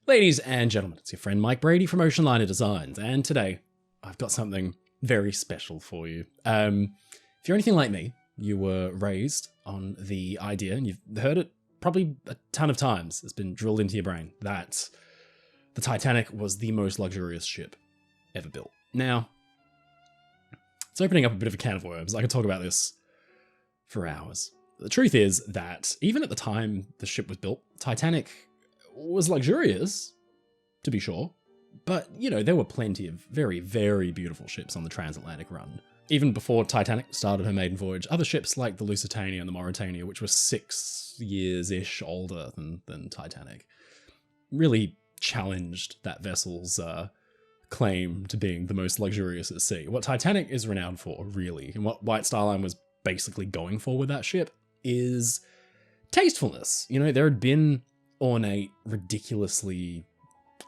Ladies and gentlemen, it's your friend Mike Brady from Ocean Liner Designs, and today I've got something very special for you. If you're anything like me, you were raised on the idea, and you've heard it probably a ton of times, it's been drilled into your brain, that the Titanic was the most luxurious ship ever built. Now, it's opening up a bit of a can of worms. I could talk about this for hours. The truth is that even at the time the ship was built, Titanic was luxurious, to be sure, but, you know, there were plenty of very, very beautiful ships on the transatlantic run. Even before Titanic started her maiden voyage, other ships like the Lusitania and the Mauretania, which were 6 years-ish older than Titanic, really challenged that vessel's claim to being the most luxurious at sea. What Titanic is renowned for, really, and what White Star Line was basically going for with that ship, is tastefulness. You know, there had been ornate, ridiculously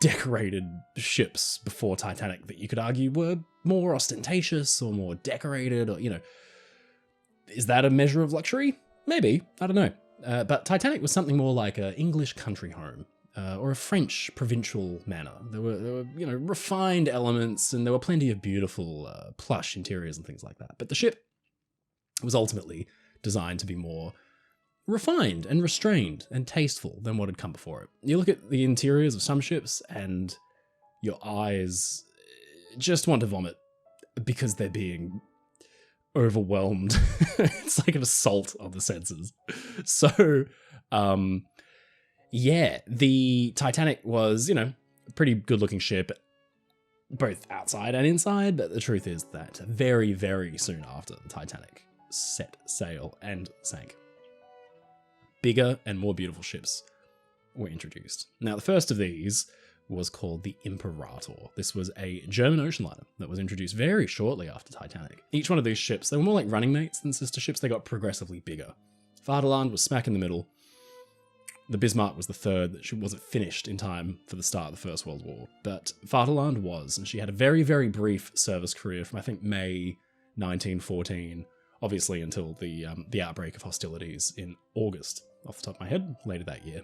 decorated ships before Titanic that you could argue were more ostentatious or more decorated, or, you know, is that a measure of luxury? Maybe, I don't know. But Titanic was something more like an English country home, or a French provincial manor. There were, you know, refined elements, and there were plenty of beautiful plush interiors and things like that. But the ship was ultimately designed to be more refined and restrained and tasteful than what had come before it. You look at the interiors of some ships and your eyes just want to vomit because they're being overwhelmed. It's like an assault on the senses. So, yeah, the Titanic was, you know, a pretty good looking ship, both outside and inside, but the truth is that very, very soon after the Titanic set sail and sank, bigger and more beautiful ships were introduced. Now, the first of these was called the Imperator. This was a German ocean liner that was introduced very shortly after Titanic. Each one of these ships, they were more like running mates than sister ships. They got progressively bigger. Vaterland was smack in the middle. The Bismarck was the third that she wasn't finished in time for the start of the First World War. But Vaterland was, and she had a very, very brief service career from, I think, May 1914, obviously until the outbreak of hostilities in August, off the top of my head, later that year.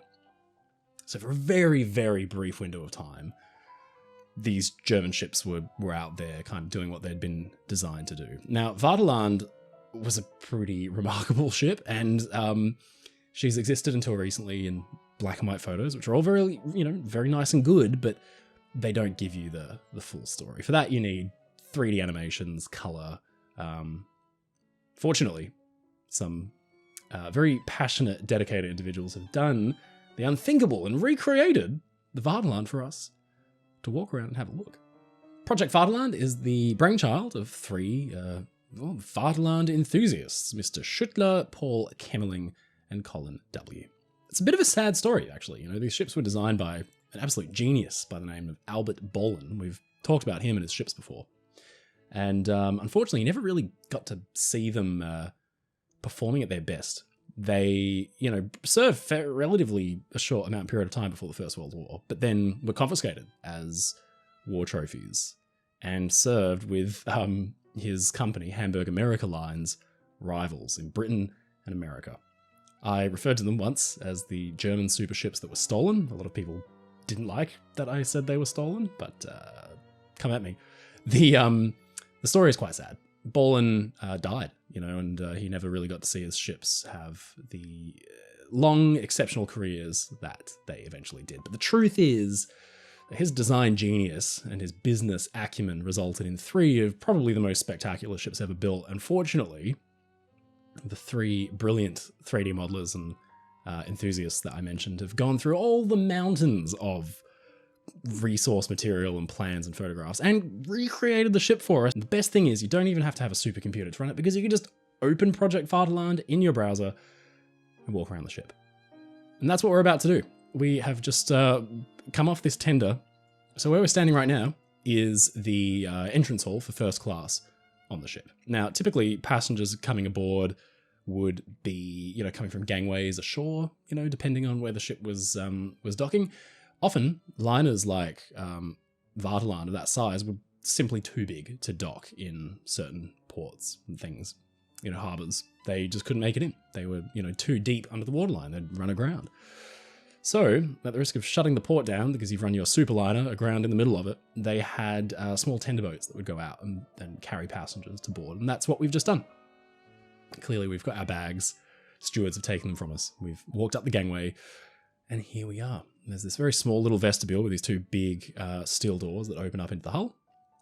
So for a very, very brief window of time, these German ships were out there kind of doing what they'd been designed to do. Now, Vaterland was a pretty remarkable ship, and she's existed until recently in black and white photos, which are all very, you know, very nice and good, but they don't give you the full story. For that, you need 3D animations, color. Fortunately, some very passionate, dedicated individuals have done the unthinkable and recreated the Vaterland for us to walk around and have a look. Project Vaterland is the brainchild of three Vaterland enthusiasts, Mr. Schuttler, Paul Kemmerling, and Colin W. It's a bit of a sad story, actually. You know, these ships were designed by an absolute genius by the name of Albert Bohlen. We've talked about him and his ships before. And unfortunately, you never really got to see them performing at their best. They, you know, served relatively a short period of time before the First World War, but then were confiscated as war trophies and served with his company, Hamburg America Line's rivals in Britain and America. I referred to them once as the German super ships that were stolen. A lot of people didn't like that I said they were stolen, but come at me. The story is quite sad. Bohlen died, you know, and he never really got to see his ships have the long, exceptional careers that they eventually did. But the truth is, his design genius and his business acumen resulted in 3 of probably the most spectacular ships ever built. Unfortunately, the 3 brilliant 3D modelers and enthusiasts that I mentioned have gone through all the mountains of resource material and plans and photographs and recreated the ship for us. And the best thing is you don't even have to have a supercomputer to run it, because you can just open Project Vaterland in your browser and walk around the ship. And that's what we're about to do. We have just come off this tender. So where we're standing right now is the entrance hall for first class on the ship. Now, typically passengers coming aboard would be, you know, coming from gangways ashore, you know, depending on where the ship was docking. Often, liners like Vaterland of that size were simply too big to dock in certain ports and things, you know, harbours. They just couldn't make it in. They were, you know, too deep under the waterline. They'd run aground. So, at the risk of shutting the port down, because you've run your superliner aground in the middle of it, they had small tender boats that would go out and carry passengers to board. And that's what we've just done. Clearly, we've got our bags. Stewards have taken them from us. We've walked up the gangway, and here we are. There's this very small little vestibule with these two big steel doors that open up into the hull.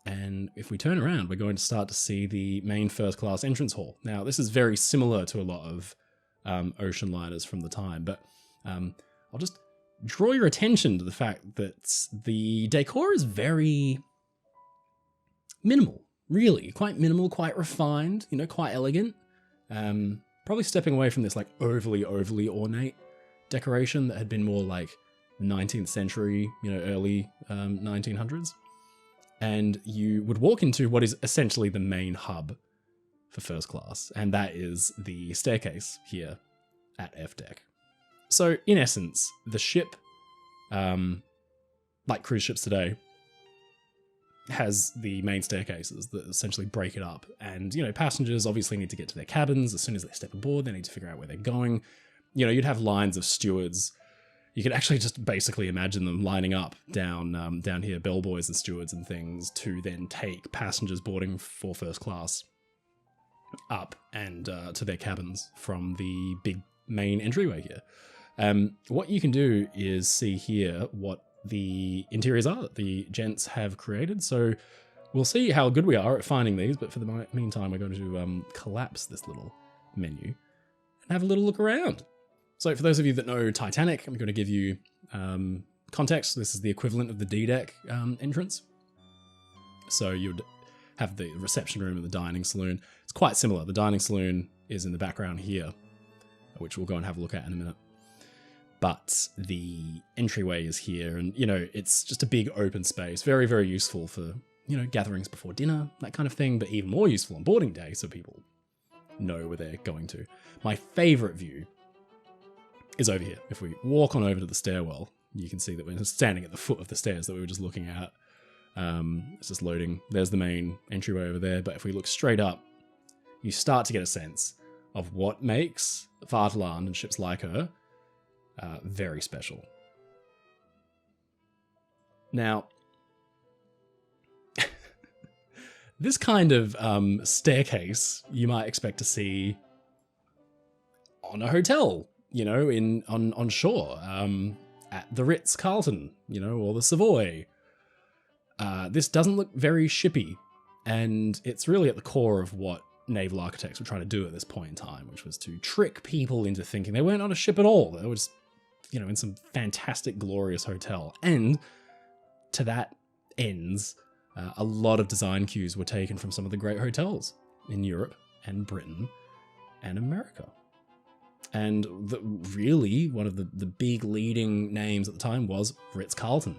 And if we turn around, we're going to start to see the main first-class entrance hall. Now, this is very similar to a lot of ocean liners from the time, but I'll just draw your attention to the fact that the decor is very minimal, really. Quite minimal, quite refined, you know, quite elegant. Probably stepping away from this like overly ornate decoration that had been more like 19th century, you know, early 1900s. And you would walk into what is essentially the main hub for first class, and that is the staircase here at F deck. So, in essence, the ship, like cruise ships today, has the main staircases that essentially break it up. And, you know, passengers obviously need to get to their cabins. As soon as they step aboard, they need to figure out where they're going. You know, you'd have lines of stewards. You could actually just basically imagine them lining up down here, bellboys and stewards and things, to then take passengers boarding for first class up and to their cabins from the big main entryway here. What you can do is see here what the interiors are that the gents have created. So we'll see how good we are at finding these, but for the meantime, we're going to collapse this little menu and have a little look around. So for those of you that know Titanic, I'm going to give you context. This is the equivalent of the D deck entrance. So you'd have the reception room and the dining saloon. It's quite similar. The dining saloon is in the background here, which we'll go and have a look at in a minute. But the entryway is here, and, you know, it's just a big open space. Very, very useful for, you know, gatherings before dinner, that kind of thing, but even more useful on boarding day so people know where they're going to. My favorite view is over here. If we walk on over to the stairwell, you can see that we're standing at the foot of the stairs that we were just looking at. It's just loading. There's the main entryway over there, but if we look straight up, you start to get a sense of what makes Vaterland and ships like her very special. Now, this kind of staircase you might expect to see on a hotel, you know, on shore, at the Ritz-Carlton, you know, or the Savoy. This doesn't look very shippy, and it's really at the core of what naval architects were trying to do at this point in time, which was to trick people into thinking they weren't on a ship at all. They were just, you know, in some fantastic, glorious hotel. And to that ends, a lot of design cues were taken from some of the great hotels in Europe and Britain and America. And really, one of the big leading names at the time was Ritz-Carlton.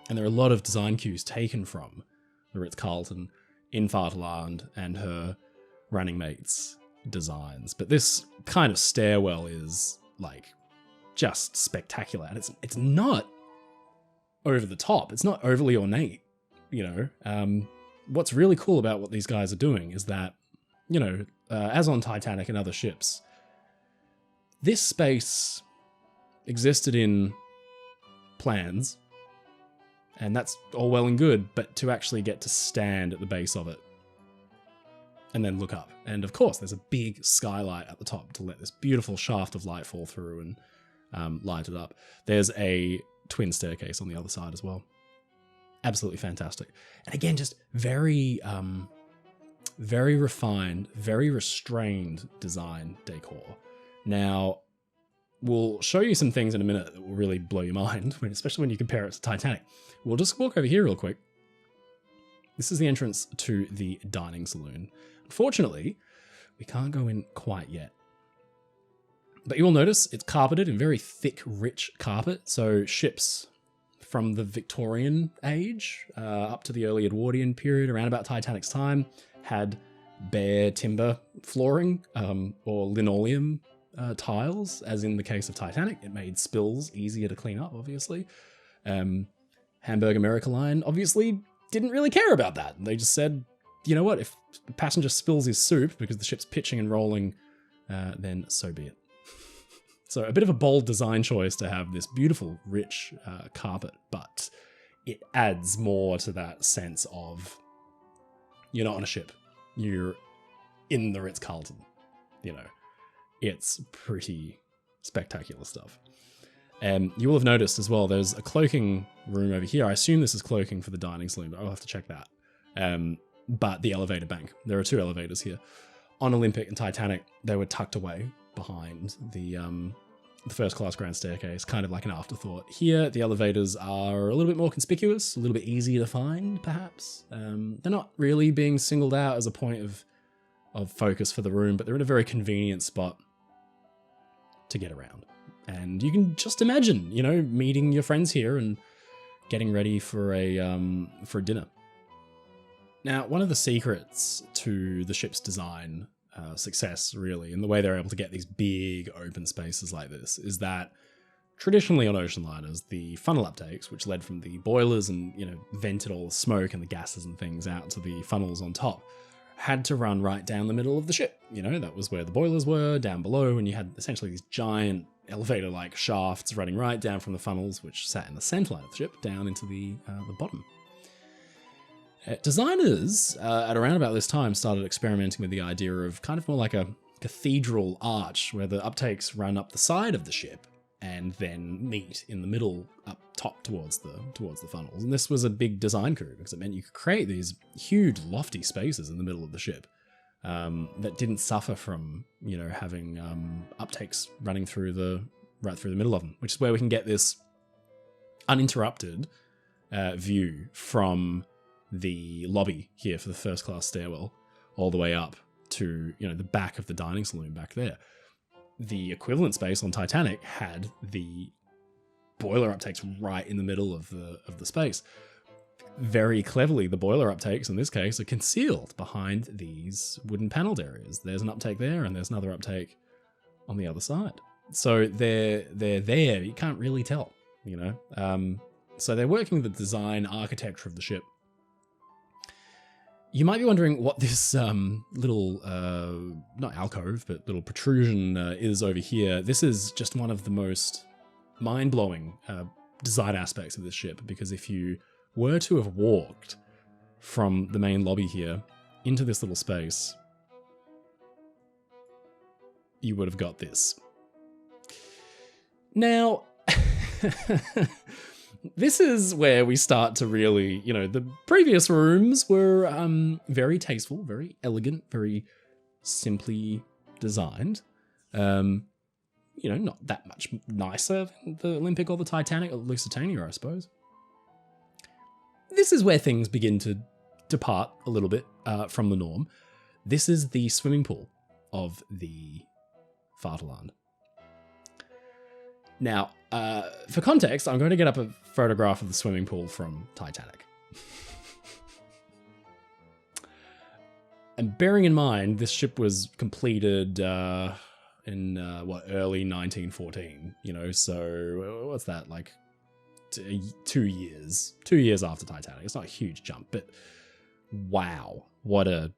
And there are a lot of design cues taken from the Ritz-Carlton in Vaterland and her running mates' designs. But this kind of stairwell is, like, just spectacular. And it's not over the top. It's not overly ornate, you know. What's really cool about what these guys are doing is that, you know, as on Titanic and other ships, this space existed in plans, and that's all well and good, but to actually get to stand at the base of it and then look up. And of course, there's a big skylight at the top to let this beautiful shaft of light fall through and light it up. There's a twin staircase on the other side as well. Absolutely fantastic. And again, just very, very refined, very restrained design decor. Now, we'll show you some things in a minute that will really blow your mind, especially when you compare it to Titanic. We'll just walk over here real quick. This is the entrance to the dining saloon. Unfortunately, we can't go in quite yet. But you will notice it's carpeted in very thick, rich carpet. So ships from the Victorian age up to the early Edwardian period, around about Titanic's time, had bare timber flooring or linoleum tiles, as in the case of Titanic. It made spills easier to clean up, obviously. Hamburg America Line obviously didn't really care about that. They just said, you know what, if the passenger spills his soup because the ship's pitching and rolling, then so be it. So a bit of a bold design choice to have this beautiful, rich carpet, but it adds more to that sense of you're not on a ship. You're in the Ritz-Carlton. You know, it's pretty spectacular stuff. You will have noticed as well, there's a cloaking room over here. I assume this is cloaking for the dining saloon, but I'll have to check that. But the elevator bank. There are 2 elevators here. On Olympic and Titanic, they were tucked away behind the first class grand staircase, kind of like an afterthought. Here, the elevators are a little bit more conspicuous, a little bit easier to find, perhaps. They're not really being singled out as a point of focus for the room, but they're in a very convenient spot to get around. And you can just imagine, you know, meeting your friends here and getting ready for a dinner. Now, one of the secrets to the ship's design success, really, and the way they're able to get these big open spaces like this, is that traditionally on ocean liners, the funnel uptakes, which led from the boilers and, you know, vented all the smoke and the gases and things out to the funnels on top, had to run right down the middle of the ship. You know, that was where the boilers were, down below, and you had essentially these giant elevator-like shafts running right down from the funnels, which sat in the center line of the ship, down into the bottom. Designers, at around about this time, started experimenting with the idea of kind of more like a cathedral arch, where the uptakes run up the side of the ship and then meet in the middle up top towards the funnels. And this was a big design coup because it meant you could create these huge lofty spaces in the middle of the ship that didn't suffer from, you know, having uptakes running right through the middle of them, which is where we can get this uninterrupted view from the lobby here for the first class stairwell all the way up to, you know, the back of the dining saloon back there. The equivalent space on Titanic had the boiler uptakes right in the middle of the space. Very cleverly, the boiler uptakes in this case are concealed behind these wooden paneled areas. There's an uptake there and there's another uptake on the other side. So they're there, you can't really tell, you know. So they're working with the design architecture of the ship. You might be wondering what this little, not alcove, but little protrusion is over here. This is just one of the most mind-blowing design aspects of this ship, because if you were to have walked from the main lobby here into this little space, you would have got this. Now, this is where we start to really, you know, the previous rooms were very tasteful, very elegant, very simply designed. You know, not that much nicer than the Olympic or the Titanic or the Lusitania, I suppose. This is where things begin to depart a little bit from the norm. This is the swimming pool of the Vaterland. Now, for context, I'm going to get up a photograph of the swimming pool from Titanic. And bearing in mind, this ship was completed in, early 1914, you know, so what's that, like 2 years? 2 years after Titanic. It's not a huge jump, but wow, what a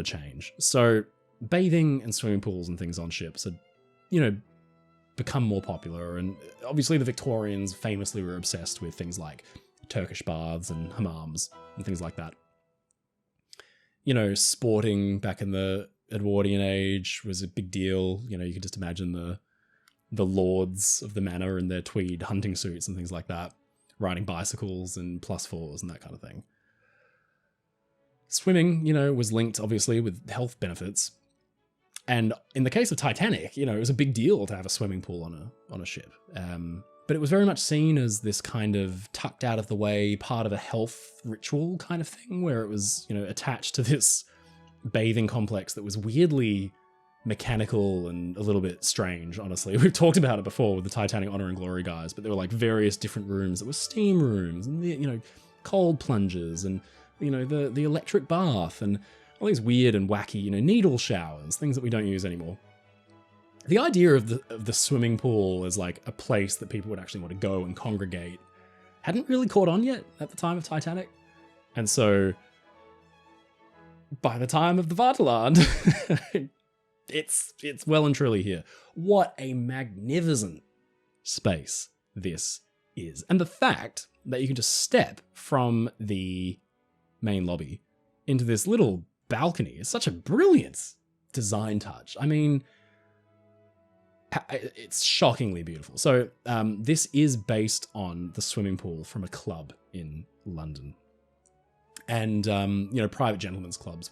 change. So bathing and swimming pools and things on ships are, you know, become more popular, and obviously the Victorians famously were obsessed with things like Turkish baths and hammams and things like that. You know, sporting back in the Edwardian age was a big deal. You know, you could just imagine the lords of the manor in their tweed hunting suits and things like that, riding bicycles and +4s and that kind of thing. Swimming, you know, was linked obviously with health benefits. And in the case of Titanic, you know, it was a big deal to have a swimming pool on a ship. But it was very much seen as this kind of tucked out of the way part of a health ritual kind of thing, where it was, you know, attached to this bathing complex that was weirdly mechanical and a little bit strange, honestly. We've talked about it before with the Titanic Honor and Glory guys, but there were like various different rooms that were steam rooms and, you know, cold plunges and, you know, the electric bath and all these weird and wacky, you know, needle showers, things that we don't use anymore. The idea of the swimming pool as like a place that people would actually want to go and congregate hadn't really caught on yet at the time of Titanic. And so by the time of the Vaterland, It's well and truly here. What a magnificent space this is. And the fact that you can just step from the main lobby into this little balcony is such a brilliant design touch. I mean, it's shockingly beautiful. So this is based on the swimming pool from a club in London. And, private gentlemen's clubs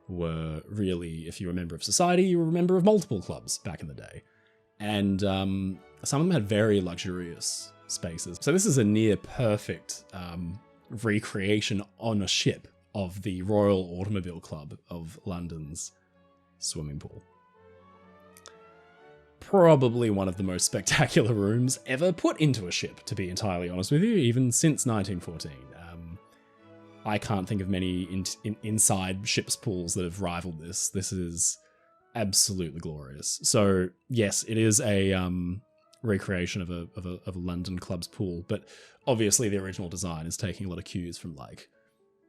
were really, if you were a member of society, you were a member of multiple clubs back in the day. And some of them had very luxurious spaces. So this is a near perfect recreation on a ship of the Royal Automobile Club of London's swimming pool. Probably one of the most spectacular rooms ever put into a ship, to be entirely honest with you, even since 1914. I can't think of many inside ships pools that have rivaled this. This is absolutely glorious. So yes, it is a recreation of a London club's pool, but obviously the original design is taking a lot of cues from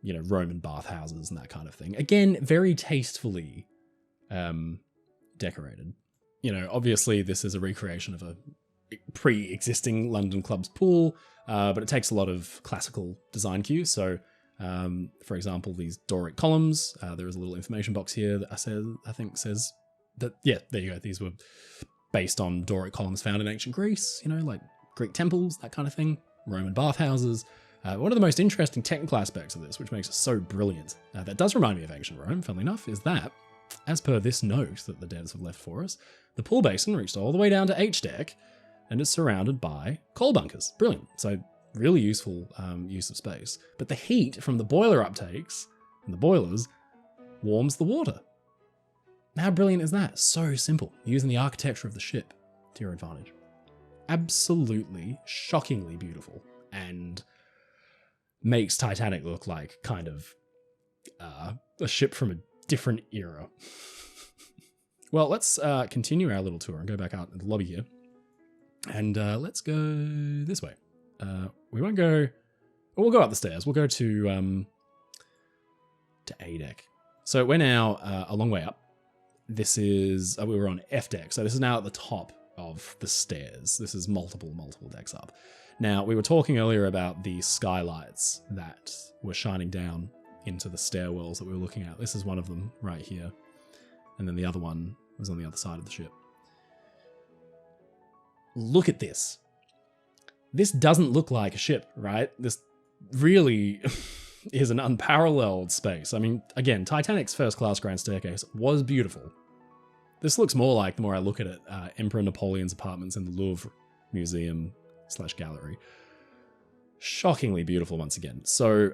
Roman bathhouses and that kind of thing. Again, very tastefully decorated. Obviously this is a recreation of a pre-existing London club's pool, but it takes a lot of classical design cues. So, for example, these Doric columns, there is a little information box here that I think says that, yeah, there you go. These were based on Doric columns found in ancient Greece, like Greek temples, that kind of thing, Roman bathhouses. One of the most interesting technical aspects of this, which makes it so brilliant, that does remind me of ancient Rome, funnily enough, is that, as per this note that the devs have left for us, the pool basin reached all the way down to H deck and is surrounded by coal bunkers. Brilliant. So really useful use of space. But the heat from the boiler uptakes and the boilers warms the water. How brilliant is that? So simple. Using the architecture of the ship to your advantage. Absolutely, shockingly beautiful. And makes Titanic look like kind of a ship from a different era. Well, let's continue our little tour and go back out in the lobby here. And let's go this way. We won't go... We'll go up the stairs. We'll go to A deck. So we're now a long way up. This is... we were on F deck. So this is now at the top of the stairs. This is multiple decks up. Now, we were talking earlier about the skylights that were shining down into the stairwells that we were looking at. This is one of them right here. And then the other one was on the other side of the ship. Look at this. This doesn't look like a ship, right? This really is an unparalleled space. I mean, again, Titanic's first class grand staircase was beautiful. This looks more like, the more I look at it, Emperor Napoleon's apartments in the Louvre Museum / gallery. Shockingly beautiful once again. So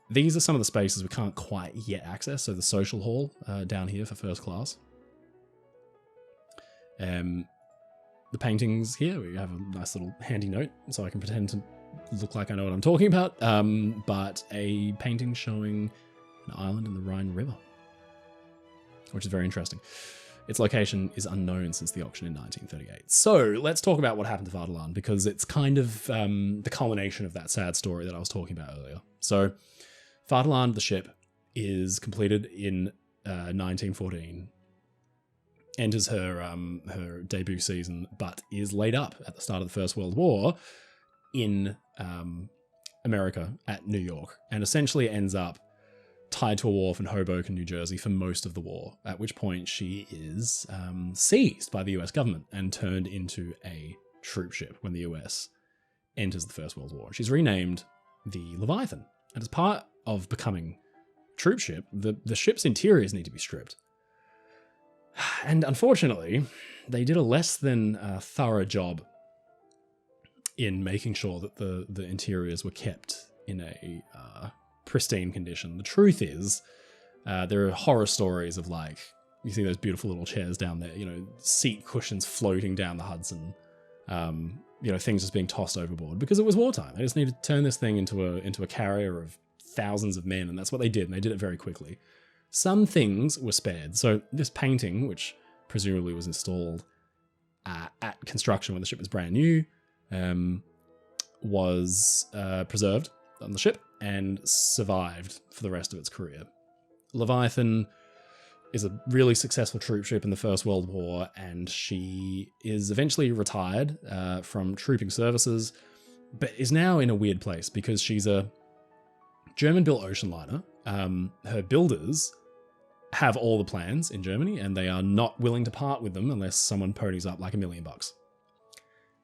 these are some of the spaces we can't quite yet access. So the social hall down here for first class. The paintings here, we have a nice little handy note so I can pretend to look like I know what I'm talking about. But a painting showing an island in the Rhine River, which is very interesting. Its location is unknown since the auction in 1938. So let's talk about what happened to Vaterland, because it's kind of the culmination of that sad story that I was talking about earlier. So Vaterland, the ship, is completed in 1914. Enters her debut season, but is laid up at the start of the First World War in America at New York, and essentially ends up tied to a wharf in Hoboken, New Jersey for most of the war, at which point she is seized by the US government and turned into a troop ship when the US enters the First World War. She's renamed the Leviathan, and as part of becoming a troop ship, the ship's interiors need to be stripped. And unfortunately, they did a less than thorough job in making sure that the interiors were kept in a pristine condition. The truth is, there are horror stories of, like, you see those beautiful little chairs down there, seat cushions floating down the Hudson, things just being tossed overboard because it was wartime. They just needed to turn this thing into a carrier of thousands of men, and that's what they did, and they did it very quickly. Some things were spared. So this painting, which presumably was installed at construction when the ship was brand new, was preserved on the ship and survived for the rest of its career. Leviathan is a really successful troop ship in the First World War, and she is eventually retired from trooping services, but is now in a weird place because she's a German-built ocean liner. Her builders have all the plans in Germany, and they are not willing to part with them unless someone ponies up like $1 million.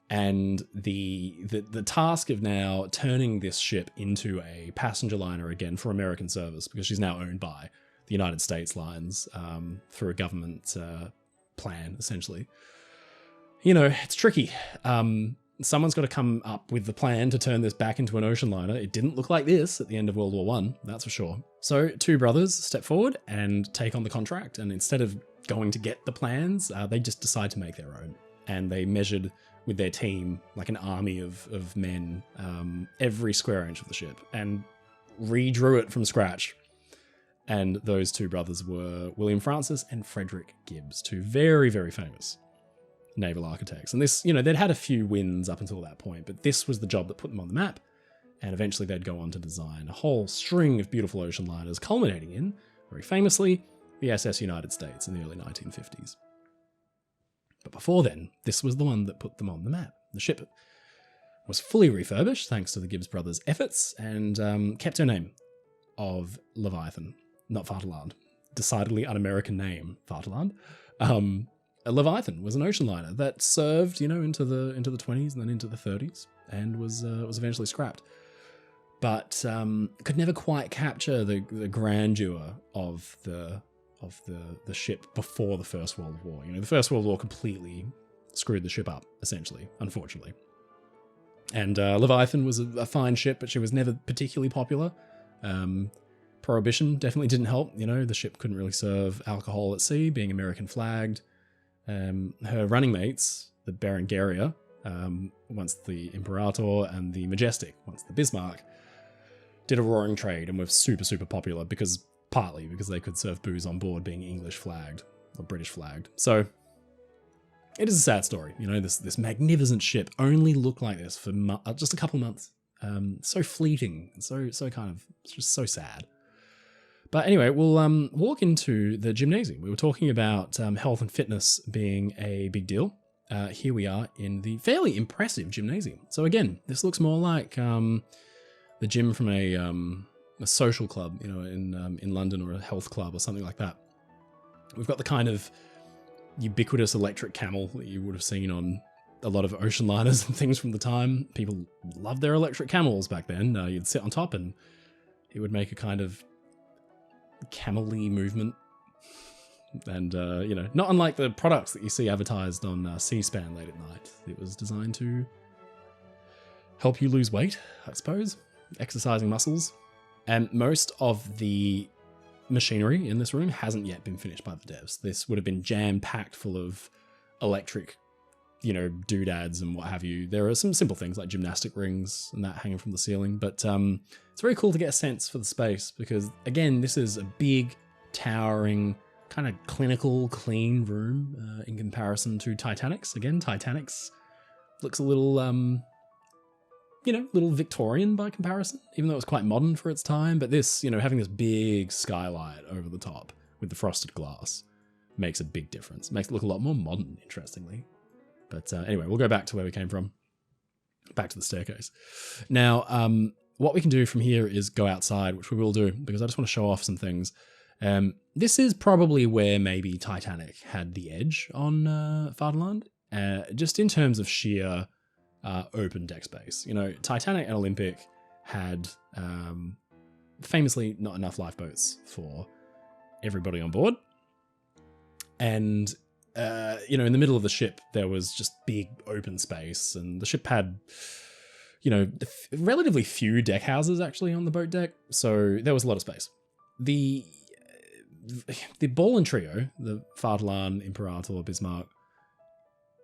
And the task of now turning this ship into a passenger liner again for American service, because she's now owned by the United States lines through a government plan, essentially. You know, it's tricky. Someone's got to come up with the plan to turn this back into an ocean liner. It didn't look like this at the end of World War I, that's for sure. So 2 brothers step forward and take on the contract, and instead of going to get the plans, they just decide to make their own. And they measured with their team, like an army of men, every square inch of the ship, and redrew it from scratch. And those 2 brothers were William Francis and Frederick Gibbs, 2 very, very famous naval architects. And this, you know, they'd had a few wins up until that point, but this was the job that put them on the map. And eventually they'd go on to design a whole string of beautiful ocean liners, culminating in, very famously, the SS United States in the early 1950s. But before then, this was the one that put them on the map. The ship was fully refurbished thanks to the Gibbs brothers' efforts, and kept her name of Leviathan. Not Vaterland. Decidedly un-American name, Vaterland. Leviathan was an ocean liner that served, you know, into the 20s and then into the 30s, and was eventually scrapped. But could never quite capture the grandeur of the ship before the First World War. You know, the First World War completely screwed the ship up, essentially, unfortunately. And Leviathan was a fine ship, but she was never particularly popular. Prohibition definitely didn't help. You know, the ship couldn't really serve alcohol at sea, being American flagged. Her running mates, the Berengaria, once the Imperator, and the Majestic, once the Bismarck, did a roaring trade and were super, super popular partly because they could serve booze on board, being English flagged or British flagged. So it is a sad story. You know, this magnificent ship only looked like this for just a couple of months. So fleeting, so kind of, it's just so sad. But anyway, we'll walk into the gymnasium. We were talking about health and fitness being a big deal. Here we are in the fairly impressive gymnasium. So again, this looks more like the gym from a social club, you know, in London, or a health club or something like that. We've got the kind of ubiquitous electric camel that you would have seen on a lot of ocean liners and things from the time. People loved their electric camels back then. You'd sit on top and it would make a kind of camel-y movement. And, you know, not unlike the products that you see advertised on C-SPAN late at night. It was designed to help you lose weight, I suppose. Exercising muscles. And most of the machinery in this room hasn't yet been finished by the devs. This would have been jam-packed full of electric, you know, doodads and what have you. There are some simple things like gymnastic rings and that hanging from the ceiling, but it's very cool to get a sense for the space because, again, this is a big, towering, kind of clinical, clean room in comparison to Titanic's. Again, Titanic's looks a little, you know, little Victorian by comparison, even though it was quite modern for its time. But this, you know, having this big skylight over the top with the frosted glass makes a big difference. It makes it look a lot more modern, interestingly. But anyway, we'll go back to where we came from. Back to the staircase. Now, what we can do from here is go outside, which we will do, because I just want to show off some things. This is probably where maybe Titanic had the edge on Vaterland, just in terms of sheer open deck space. You know, Titanic and Olympic had famously not enough lifeboats for everybody on board. And you know, in the middle of the ship, there was just big open space, and the ship had, you know, relatively few deck houses actually on the boat deck, so there was a lot of space. The ball and trio, the Vaterland, Imperator, Bismarck,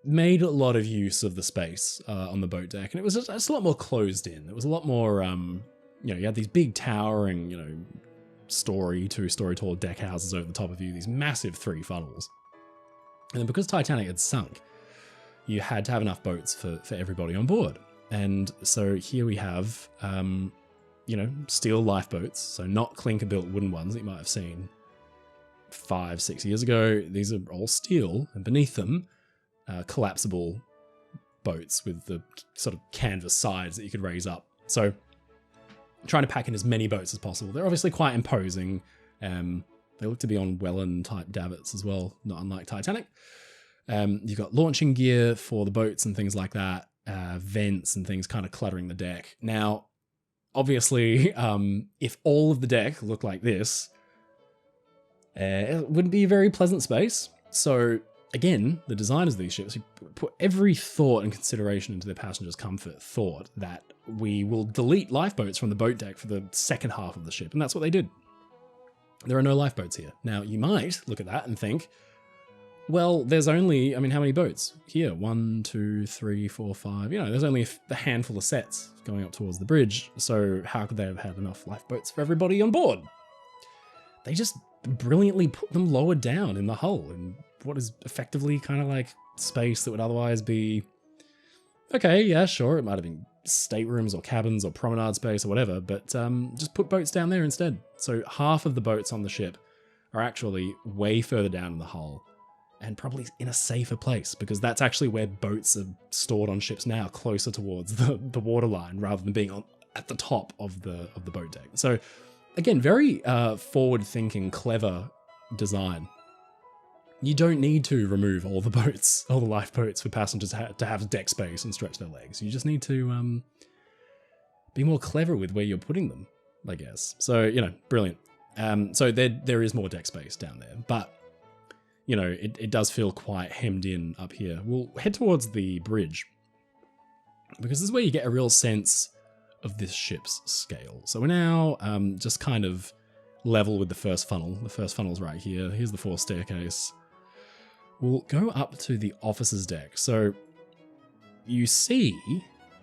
made a lot of use of the space on the boat deck, and it was just a lot more closed in. It was a lot more, you know, you had these big towering, you know, two-story tall deck houses over the top of you, these massive 3 funnels. And then because Titanic had sunk, you had to have enough boats for everybody on board. And so here we have, you know, steel lifeboats, so not clinker-built wooden ones that you might have seen, 5, 6 years ago, these are all steel, and beneath them, collapsible boats with the sort of canvas sides that you could raise up. So trying to pack in as many boats as possible. They're obviously quite imposing. They look to be on Welland type davits as well, not unlike Titanic. You've got launching gear for the boats and things like that, vents and things kind of cluttering the deck. Now, obviously, if all of the deck looked like this, it wouldn't be a very pleasant space. So again, the designers of these ships put every thought and consideration into their passengers' comfort, thought that we will delete lifeboats from the boat deck for the second half of the ship, and that's what they did. There are no lifeboats here. Now, you might look at that and think, well, there's only, I mean, how many boats? Here, 1, 2, 3, 4, 5. You know, there's only a handful of sets going up towards the bridge, so how could they have had enough lifeboats for everybody on board? They just brilliantly put them lower down in the hull in what is effectively kind of like space that would otherwise be, okay, yeah, sure, it might have been staterooms or cabins or promenade space or whatever, but just put boats down there instead. So half of the boats on the ship are actually way further down in the hull and probably in a safer place, because that's actually where boats are stored on ships now, closer towards the waterline rather than being at the top of the boat deck. So again, very forward-thinking, clever design. You don't need to remove all the boats, all the lifeboats for passengers to have deck space and stretch their legs. You just need to be more clever with where you're putting them, I guess. So, you know, brilliant. So there is more deck space down there, but, you know, it does feel quite hemmed in up here. We'll head towards the bridge, because this is where you get a real sense of this ship's scale. So we're now just kind of level with the first funnel. The first funnel's right here. Here's the 4th staircase. We'll go up to the officer's deck. So you see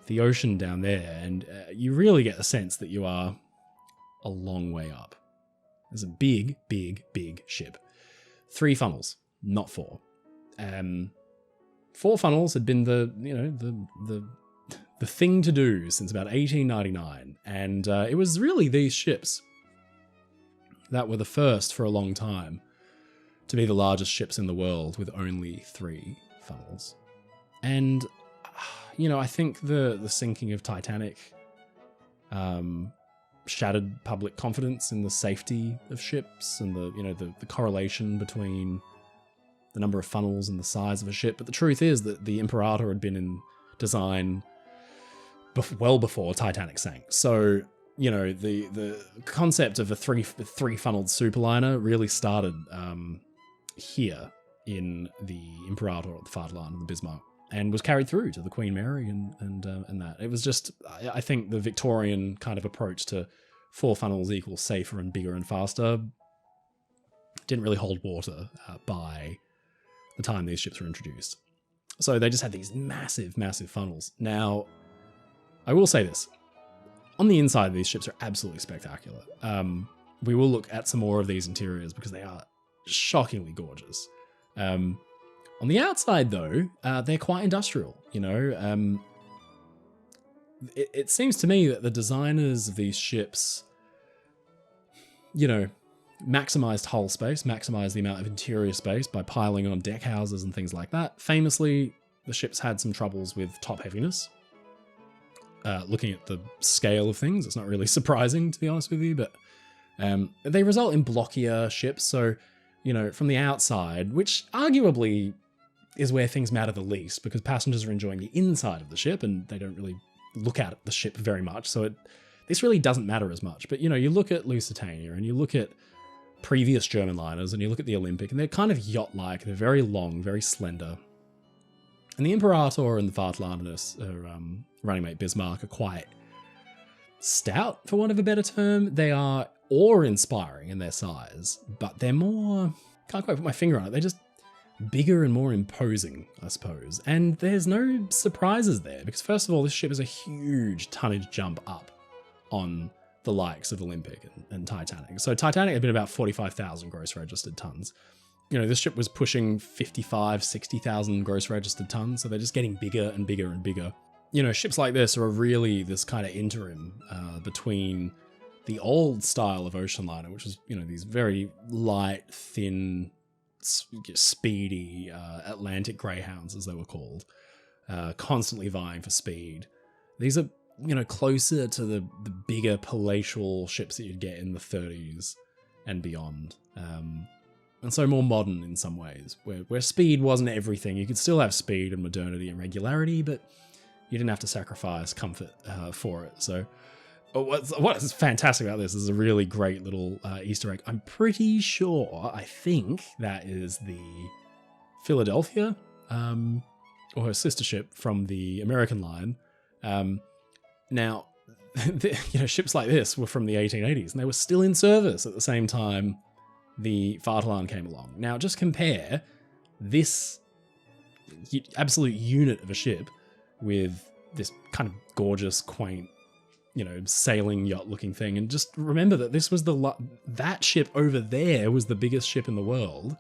the ocean down there, and you really get the sense that you are a long way up. There's a big, big, big ship. 3 funnels, not 4. 4 funnels had been the thing to do since about 1899, and it was really these ships that were the first for a long time to be the largest ships in the world with only 3 funnels. And, you know, I think the sinking of Titanic shattered public confidence in the safety of ships and the correlation between the number of funnels and the size of a ship. But the truth is that the Imperator had been in design well before Titanic sank. So, you know, the concept of a three funneled superliner really started here in the Imperator, the Vaterland and the Bismarck, and was carried through to the Queen Mary and that. It was just, I think, the Victorian kind of approach to 4 funnels equals safer and bigger and faster didn't really hold water by the time these ships were introduced. So they just had these massive, massive funnels. Now, I will say this. On the inside, these ships are absolutely spectacular. We will look at some more of these interiors because they are shockingly gorgeous. On the outside, though, they're quite industrial. You know, it seems to me that the designers of these ships, you know, maximized hull space, maximized the amount of interior space by piling on deck houses and things like that. Famously, the ships had some troubles with top heaviness. Looking at the scale of things, it's not really surprising, to be honest with you, but they result in blockier ships. So, you know, from the outside, which arguably is where things matter the least, because passengers are enjoying the inside of the ship and they don't really look at the ship very much. So this really doesn't matter as much. But, you know, you look at Lusitania and you look at previous German liners and you look at the Olympic, and they're kind of yacht-like. They're very long, very slender. And the Imperator and the Vaterland and running mate Bismarck are quite stout, for want of a better term. They are awe-inspiring in their size, but they're more, can't quite put my finger on it, they're just bigger and more imposing, I suppose. And there's no surprises there, because first of all, this ship is a huge tonnage jump up on the likes of Olympic and Titanic. So Titanic had been about 45,000 gross registered tons. You know, this ship was pushing 55, 60,000 gross registered tons, so they're just getting bigger and bigger and bigger. You know, ships like this are really this kind of interim between the old style of ocean liner, which was, these very light, thin, speedy Atlantic greyhounds, as they were called, constantly vying for speed. These are, closer to the bigger palatial ships that you'd get in the 30s and beyond. And so more modern in some ways, where speed wasn't everything. You could still have speed and modernity and regularity, but you didn't have to sacrifice comfort for it. So what's fantastic about this is a really great little Easter egg. I'm pretty sure, I think that is the Philadelphia, or her sister ship from the American line. Now, ships like this were from the 1880s, and they were still in service at the same time the Vaterland came along. Now, just compare this absolute unit of a ship with this kind of gorgeous, quaint, sailing yacht looking thing. And just remember that this was that ship over there was the biggest ship in the world.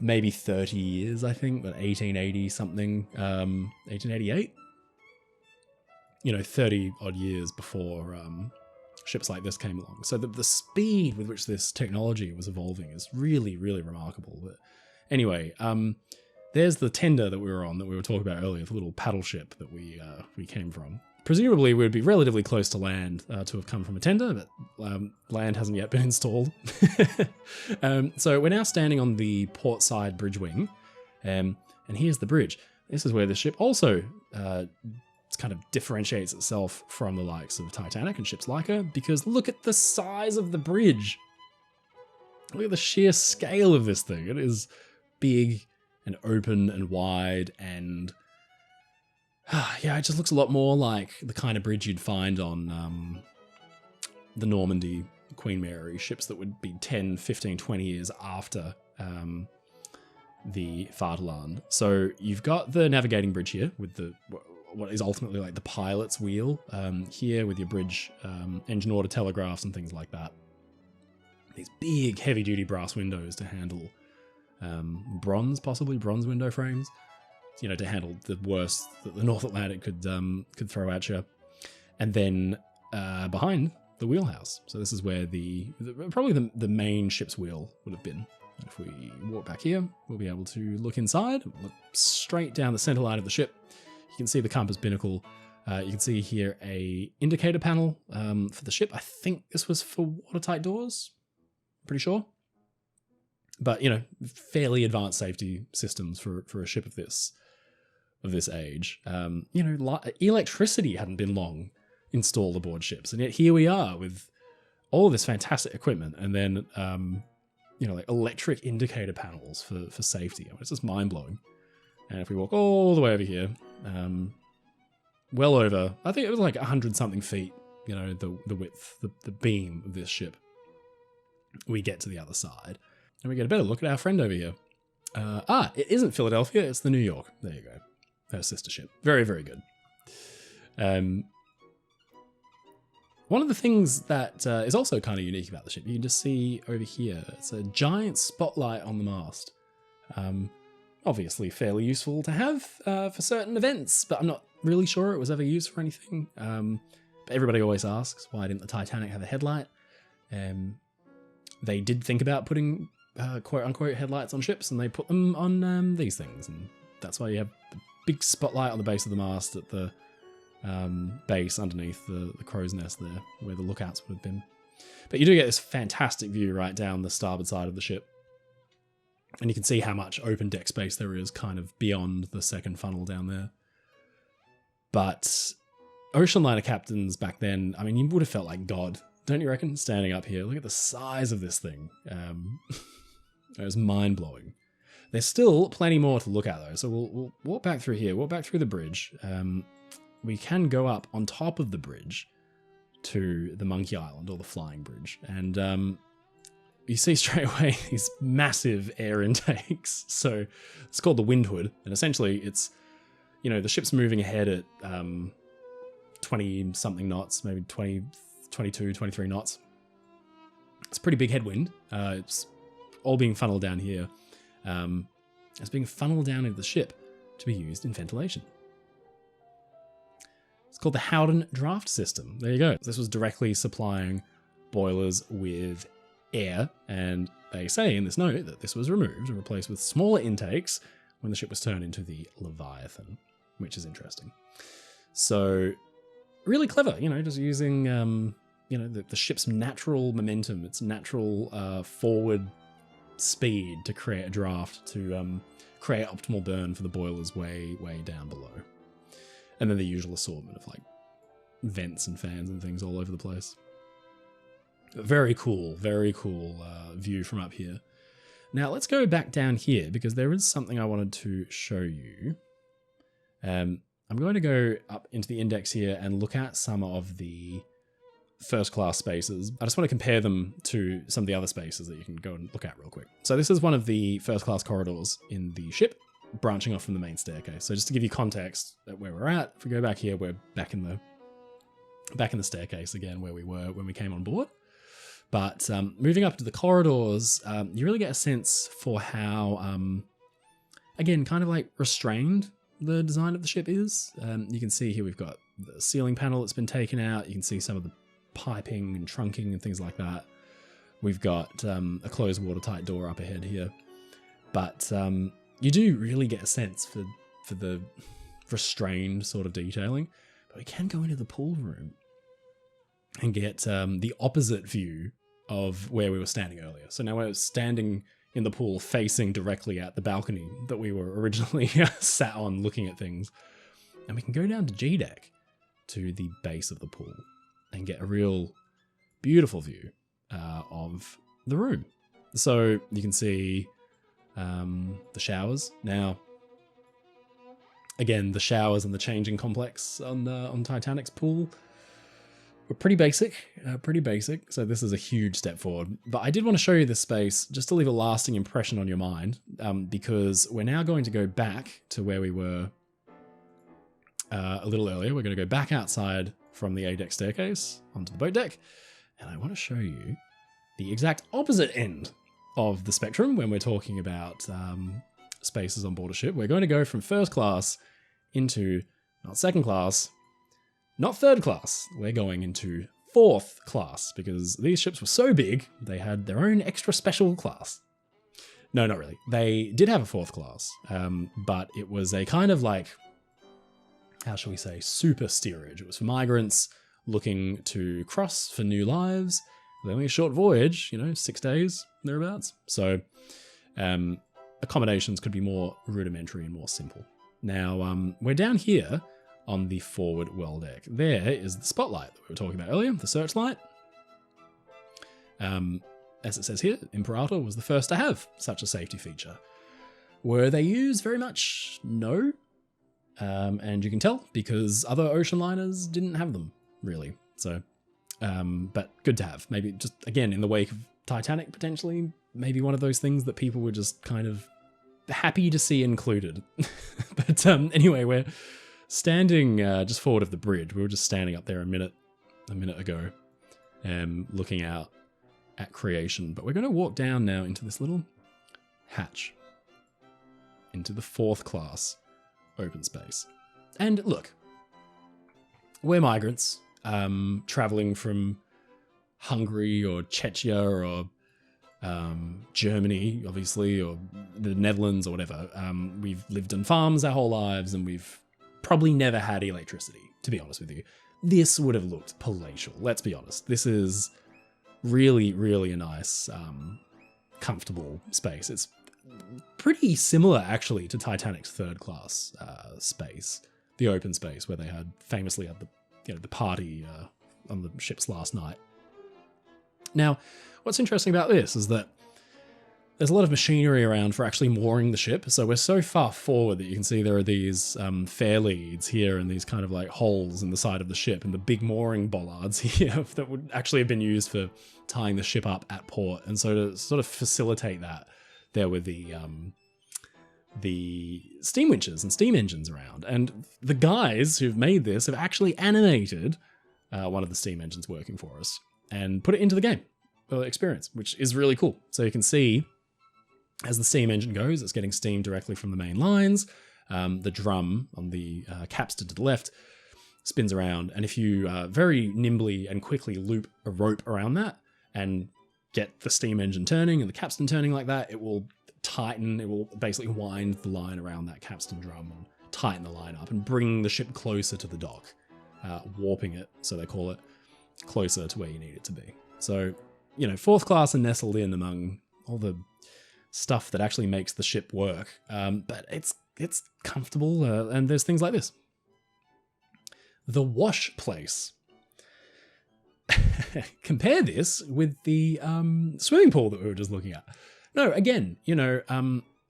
Maybe 30 years, I think, but 1880 something, 1888. 30 odd years before ships like this came along. So the speed with which this technology was evolving is really, really remarkable. But anyway, there's the tender that we were on, that we were talking about earlier, the little paddle ship that we came from. Presumably, we'd be relatively close to land to have come from a tender, but land hasn't yet been installed. So we're now standing on the port side bridge wing, and here's the bridge. This is where the ship also kind of differentiates itself from the likes of Titanic and ships like her, because look at the size of the bridge. Look at the sheer scale of this thing. It is big and open and wide, and it just looks a lot more like the kind of bridge you'd find on the Normandy, Queen Mary ships that would be 10, 15, 20 years after the Vaterland. So you've got the navigating bridge here with what is ultimately like the pilot's wheel here with your bridge, engine order telegraphs and things like that. These big heavy-duty brass windows to handle possibly bronze window frames, to handle the worst that the North Atlantic could throw at you. And then behind, the wheelhouse. So this is where probably the main ship's wheel would have been. And if we walk back here, we'll be able to look inside, look straight down the center line of the ship. You can see the compass binnacle. You can see here a indicator panel for the ship. I think this was for watertight doors. Pretty sure. But, fairly advanced safety systems for a ship of this age. Electricity hadn't been long installed aboard ships, and yet here we are with all of this fantastic equipment, and then like electric indicator panels for safety. It's just mind-blowing. And if we walk all the way over here, well over, I think it was like 100-something feet, the width, the beam of this ship, we get to the other side. And we get a better look at our friend over here. It isn't Philadelphia, it's the New York. There you go. Her sister ship. Very, very good. One of the things that is also kind of unique about the ship, you can just see over here, it's a giant spotlight on the mast. Obviously fairly useful to have for certain events, but I'm not really sure it was ever used for anything. But everybody always asks, why didn't the Titanic have a headlight? They did think about putting quote-unquote headlights on ships, and they put them on these things, and that's why you have the big spotlight on the base of the mast at the base underneath the crow's nest there, where the lookouts would have been. But you do get this fantastic view right down the starboard side of the ship, and you can see how much open deck space there is kind of beyond the second funnel down there. But ocean liner captains back then, I mean, you would have felt like God, don't you reckon? Standing up here, look at the size of this thing. It was mind-blowing. There's still plenty more to look at though, so we'll walk back through here, walk back through the bridge. We can go up on top of the bridge to the Monkey Island, or the Flying Bridge, and you see straight away these massive air intakes. So it's called the wind hood, and essentially it's, the ship's moving ahead at 20-something knots, maybe 20, 22, 23 knots. It's a pretty big headwind. It's all being funneled down here. It's being funneled down into the ship to be used in ventilation. It's called the Howden draft system. There you go. This was directly supplying boilers with air, and they say in this note that this was removed and replaced with smaller intakes when the ship was turned into the Leviathan, which is interesting. So really clever, just using, the ship's natural momentum, its natural forward speed to create a draft, to create optimal burn for the boilers way down below. And then the usual assortment of like vents and fans and things all over the place. Very cool view from up here. Now let's go back down here because there is something I wanted to show you. I'm going to go up into the index here and look at some of the first class spaces. I just want to compare them to some of the other spaces that you can go and look at real quick. So this is one of the first class corridors in the ship, branching off from the main staircase. So just to give you context at where we're at, if we go back here, we're back in the staircase again where we were when we came on board. But moving up to the corridors, you really get a sense for how, again, kind of like restrained the design of the ship is. You can see here we've got the ceiling panel that's been taken out. You can see some of the piping and trunking and things like that. We've got a closed watertight door up ahead here. But you do really get a sense for the restrained sort of detailing. But we can go into the pool room and get the opposite view of where we were standing earlier. So now we're standing in the pool facing directly at the balcony that we were originally sat on looking at things. And we can go down to G deck to the base of the pool and get a real beautiful view of the room. So you can see the showers. Now, again, the showers and the changing complex on Titanic's pool were pretty basic. So this is a huge step forward. But I did want to show you this space just to leave a lasting impression on your mind, because we're now going to go back to where we were a little earlier. We're going to go back outside from the A-deck staircase onto the boat deck, and I want to show you the exact opposite end of the spectrum when we're talking about spaces on board a ship. We're going to go from first class into not second class, not third class. We're going into fourth class because these ships were so big, they had their own extra special class. No, not really. They did have a fourth class, but it was a kind of like, how shall we say, super steerage. It was for migrants looking to cross for new lives. Only a short voyage, 6 days, thereabouts. So accommodations could be more rudimentary and more simple. Now, we're down here on the forward well deck. There is the spotlight that we were talking about earlier, the searchlight. As it says here, Imperator was the first to have such a safety feature. Were they used very much? No. And you can tell because other ocean liners didn't have them, really. So, but good to have. Maybe just, again, in the wake of Titanic, potentially, maybe one of those things that people were just kind of happy to see included. But anyway, we're standing just forward of the bridge. We were just standing up there a minute ago, looking out at creation. But we're going to walk down now into this little hatch, into the fourth class open space. And look, we're migrants, traveling from Hungary or Czechia or Germany, obviously, or the Netherlands or whatever. We've lived on farms our whole lives, and we've probably never had electricity, to be honest with you. This would have looked palatial, let's be honest. This is really, really a nice, comfortable space. It's pretty similar, actually, to Titanic's third class space, the open space where they had famously had the party on the ship's last night. Now, what's interesting about this is that there's a lot of machinery around for actually mooring the ship. So we're so far forward that you can see there are these fair leads here and these kind of like holes in the side of the ship and the big mooring bollards here that would actually have been used for tying the ship up at port. And so to sort of facilitate that, there were the steam winches and steam engines around. And the guys who've made this have actually animated one of the steam engines working for us and put it into the game experience, which is really cool. So you can see as the steam engine goes, it's getting steam directly from the main lines. The drum on the capstan to the left spins around, and if you very nimbly and quickly loop a rope around that and get the steam engine turning and the capstan turning like that, it will tighten, it will basically wind the line around that capstan drum and tighten the line up and bring the ship closer to the dock, warping it, so they call it, closer to where you need it to be. So, you know, fourth class are nestled in among all the stuff that actually makes the ship work, but it's comfortable, and there's things like this. The wash place. Compare this with the swimming pool that we were just looking at. No, again, you know,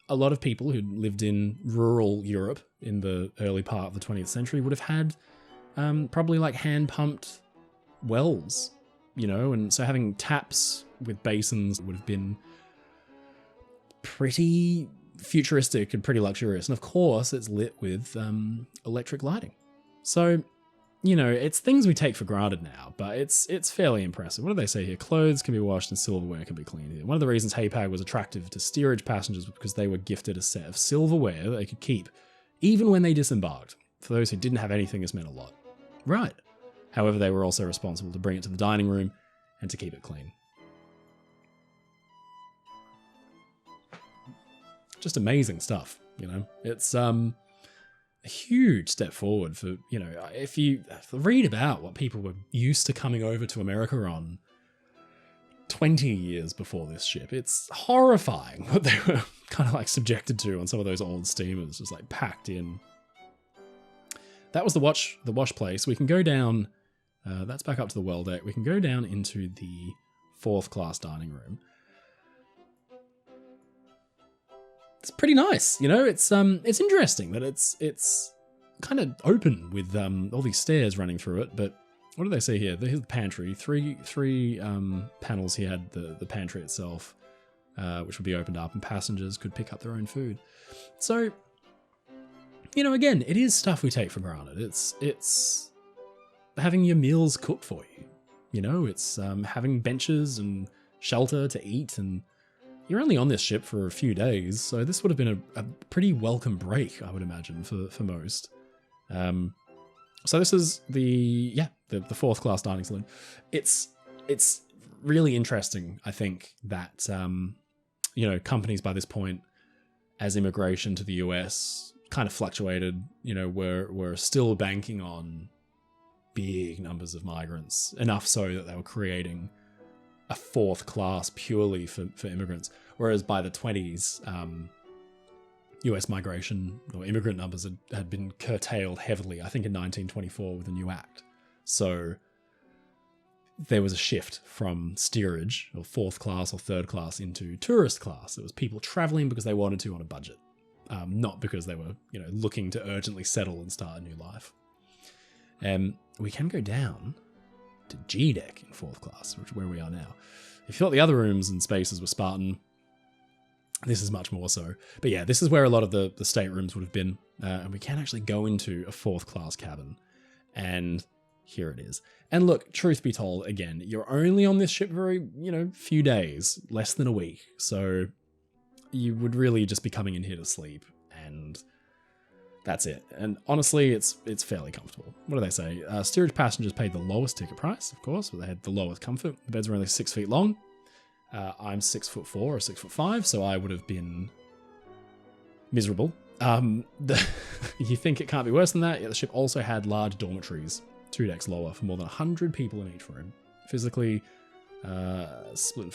a lot of people who lived in rural Europe in the early part of the 20th century would have had probably like hand-pumped wells, you know, and so having taps with basins would have been pretty futuristic and pretty luxurious. And of course, it's lit with electric lighting. So, you know, it's things we take for granted now, but it's fairly impressive. What do they say here? Clothes can be washed and silverware can be cleaned here. One of the reasons Hapag was attractive to steerage passengers was because they were gifted a set of silverware that they could keep, even when they disembarked. For those who didn't have anything, this meant a lot. Right. However, they were also responsible to bring it to the dining room and to keep it clean. Just amazing stuff, you know. It's a huge step forward for, you know, if you read about what people were used to coming over to America on 20 years before this ship, it's horrifying what they were kind of like subjected to on some of those old steamers, just like packed in. That was the wash place. We can go down, that's back up to the well deck. We can go down into the fourth class dining room. It's pretty nice, you know. It's interesting that it's kind of open with all these stairs running through it. But what do they say here? Here's the pantry. Three panels here had the pantry itself, which would be opened up, and passengers could pick up their own food. So, you know, again, it is stuff we take for granted. It's having your meals cooked for you. You know, it's having benches and shelter to eat, and you're only on this ship for a few days, so this would have been a pretty welcome break, I would imagine, for most. So this is the fourth class dining saloon. It's really interesting, I think, that you know, companies by this point, as immigration to the US kind of fluctuated, you know, were still banking on big numbers of migrants, enough so that they were creating a fourth class purely for immigrants. Whereas by the 20s, US migration or immigrant numbers had been curtailed heavily, I think in 1924 with a new act. So there was a shift from steerage or fourth class or third class into tourist class. It was people traveling because they wanted to on a budget, not because they were, you know, looking to urgently settle and start a new life. We can go down to G deck in fourth class, which is where we are now. If you thought the other rooms and spaces were Spartan, this is much more so. But yeah, this is where a lot of the staterooms would have been, and we can actually go into a fourth class cabin, and here it is. And look, truth be told, again, you're only on this ship very, you know, few days, less than a week, so you would really just be coming in here to sleep, and that's it. And honestly, it's fairly comfortable. What do they say? Steerage passengers paid the lowest ticket price, of course, but they had the lowest comfort. The beds were only 6 feet long. I'm 6'4" or 6'5", so I would have been miserable. You think it can't be worse than that? Yeah, the ship also had large dormitories, 2 decks lower, for more than 100 people in each room. Physically split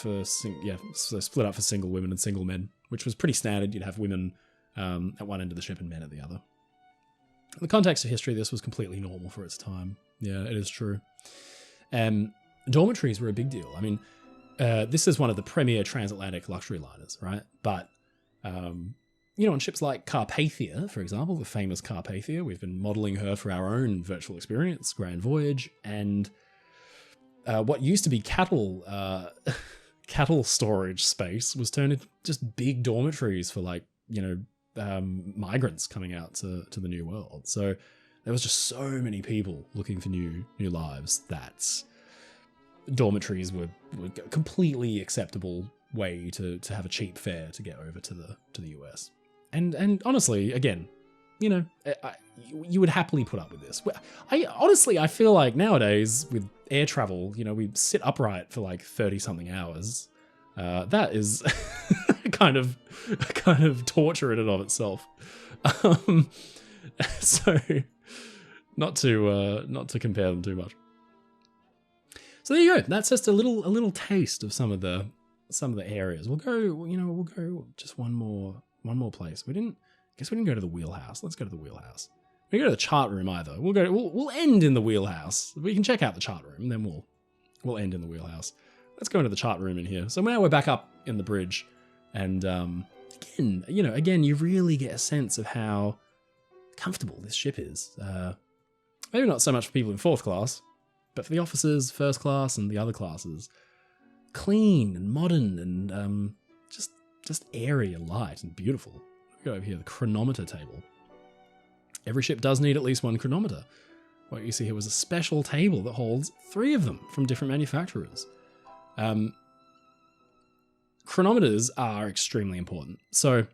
up for single women and single men, which was pretty standard. You'd have women at one end of the ship and men at the other. In the context of history, this was completely normal for its time. Yeah, it is true. Dormitories were a big deal. I mean, this is one of the premier transatlantic luxury liners, right? But, you know, on ships like Carpathia, for example, the famous Carpathia, we've been modeling her for our own virtual experience, Grand Voyage, and what used to be cattle storage space was turned into just big dormitories for, like, you know, migrants coming out to the new world. So there was just so many people looking for new lives that dormitories were a completely acceptable way to have a cheap fare to get over to the US. And honestly, again, you would happily put up with this. I feel like nowadays with air travel, we sit upright for like 30 something hours. That is kind of torture in and of itself. So not to compare them too much. So there you go. That's just a little taste of some of the areas. We'll go just one more place. We didn't go to the wheelhouse. Let's go to the wheelhouse. We go to the chart room either. We'll end in the wheelhouse. We can check out the chart room, then we'll end in the wheelhouse. Let's go into the chart room in here. So now we're back up in the bridge, and again, you really get a sense of how comfortable this ship is. Maybe not so much for people in fourth class, but for the officers, first class, and the other classes, clean and modern and just airy and light and beautiful. We go over here, the chronometer table. Every ship does need at least one chronometer. What you see here was a special table that holds 3 of them from different manufacturers. Chronometers are extremely important. So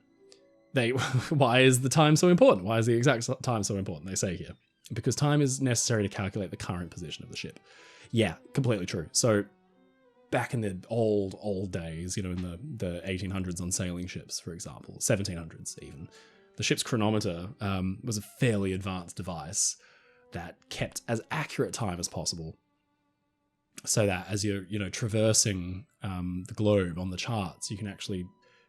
why is the time so important? Why is the exact time so important? They say here, because time is necessary to calculate the current position of the ship. Yeah, completely true. So back in the old days, in the 1800s on sailing ships, for example, 1700s even, the ship's chronometer was a fairly advanced device that kept as accurate time as possible, so that as you're traversing the globe on the charts, you can actually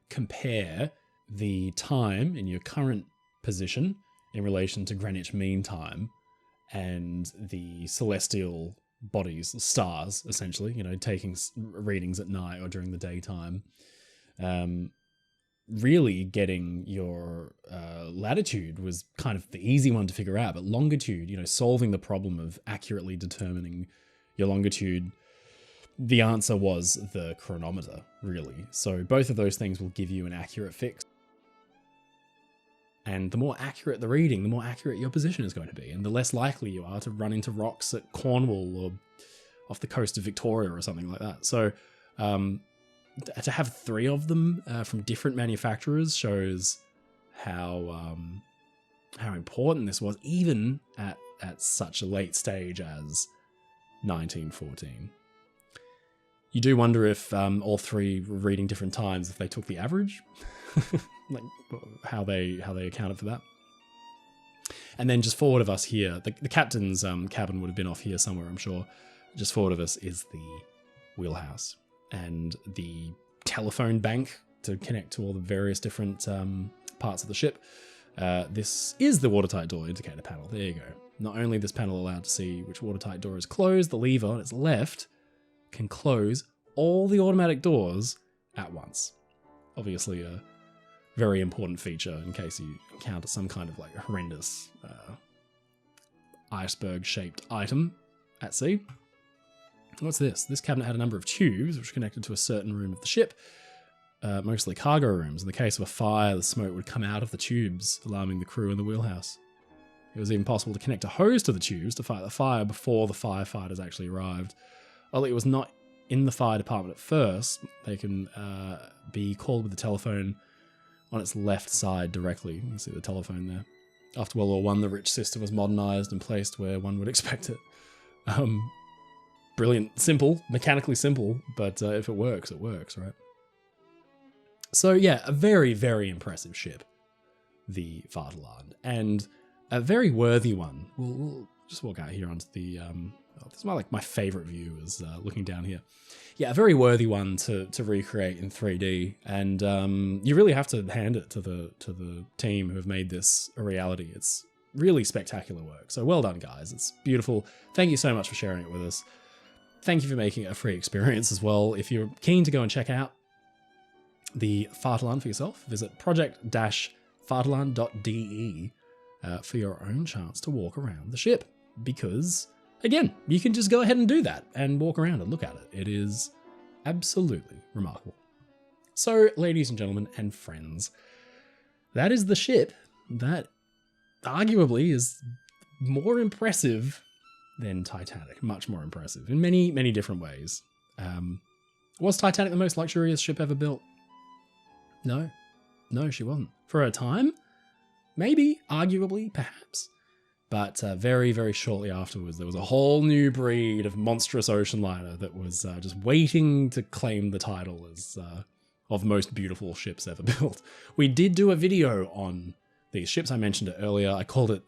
compare the time in your current position in relation to Greenwich Mean Time and the celestial bodies, stars, essentially, taking readings at night or during the daytime. Really getting your latitude was kind of the easy one to figure out, but longitude, solving the problem of accurately determining your longitude, the answer was the chronometer, really. So both of those things will give you an accurate fix. And the more accurate the reading, the more accurate your position is going to be, and the less likely you are to run into rocks at Cornwall or off the coast of Victoria or something like that. So to have 3 of them from different manufacturers shows how important this was, even at such a late stage as 1914. You do wonder if all 3 were reading different times, if they took the average, like how they accounted for that. And then just forward of us here, the captain's cabin would have been off here somewhere, I'm sure. Just forward of us is the wheelhouse and the telephone bank to connect to all the various different parts of the ship. This is the watertight door indicator panel. There you go. Not only is this panel allowed to see which watertight door is closed, the lever on its left can close all the automatic doors at once. Obviously a very important feature in case you encounter some kind of like horrendous iceberg-shaped item at sea. What's this? This cabinet had a number of tubes which were connected to a certain room of the ship, mostly cargo rooms. In the case of a fire, the smoke would come out of the tubes, alarming the crew in the wheelhouse. It was even possible to connect a hose to the tubes to fight the fire before the firefighters actually arrived. Although it was not in the fire department at first, they can be called with the telephone on its left side directly. You can see the telephone there. After World War I, the rich system was modernised and placed where one would expect it. Brilliant, simple, mechanically simple, but if it works, right? So yeah, a very, very impressive ship, the Vaterland, and a very worthy one. We'll just walk out here onto the, this is my favourite view is looking down here. Yeah, a very worthy one to recreate in 3D, and you really have to hand it to the team who have made this a reality. It's really spectacular work. So well done, guys. It's beautiful. Thank you so much for sharing it with us. Thank you for making it a free experience as well. If you're keen to go and check out the Vaterland for yourself, visit project-vaterland.de for your own chance to walk around the ship. Because, again, you can just go ahead and do that and walk around and look at it. It is absolutely remarkable. So, ladies and gentlemen and friends, that is the ship that arguably is more impressive than Titanic. Much more impressive in many, many different ways. Was Titanic the most luxurious ship ever built? No, she wasn't. For her time, Maybe, arguably, perhaps. But very, very shortly afterwards, there was a whole new breed of monstrous ocean liner that was just waiting to claim the title as of most beautiful ships ever built. We did do a video on these ships. I mentioned it earlier. I called it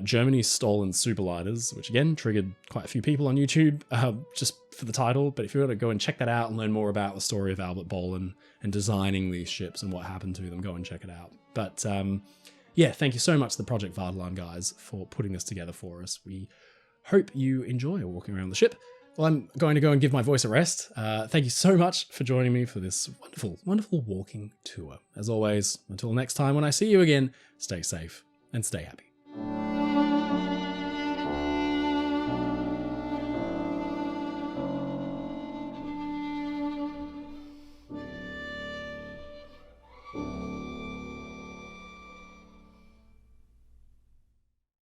Germany's Stolen Superliners, which again triggered quite a few people on YouTube just for the title. But if you want to go and check that out and learn more about the story of Albert Bohlen and designing these ships and what happened to them, go and check it out. But yeah, thank you so much to the Project Vaterland guys for putting this together for us. We hope you enjoy walking around the ship. Well, I'm going to go and give my voice a rest. Thank you so much for joining me for this wonderful, wonderful walking tour. As always, until next time when I see you again, stay safe and stay happy.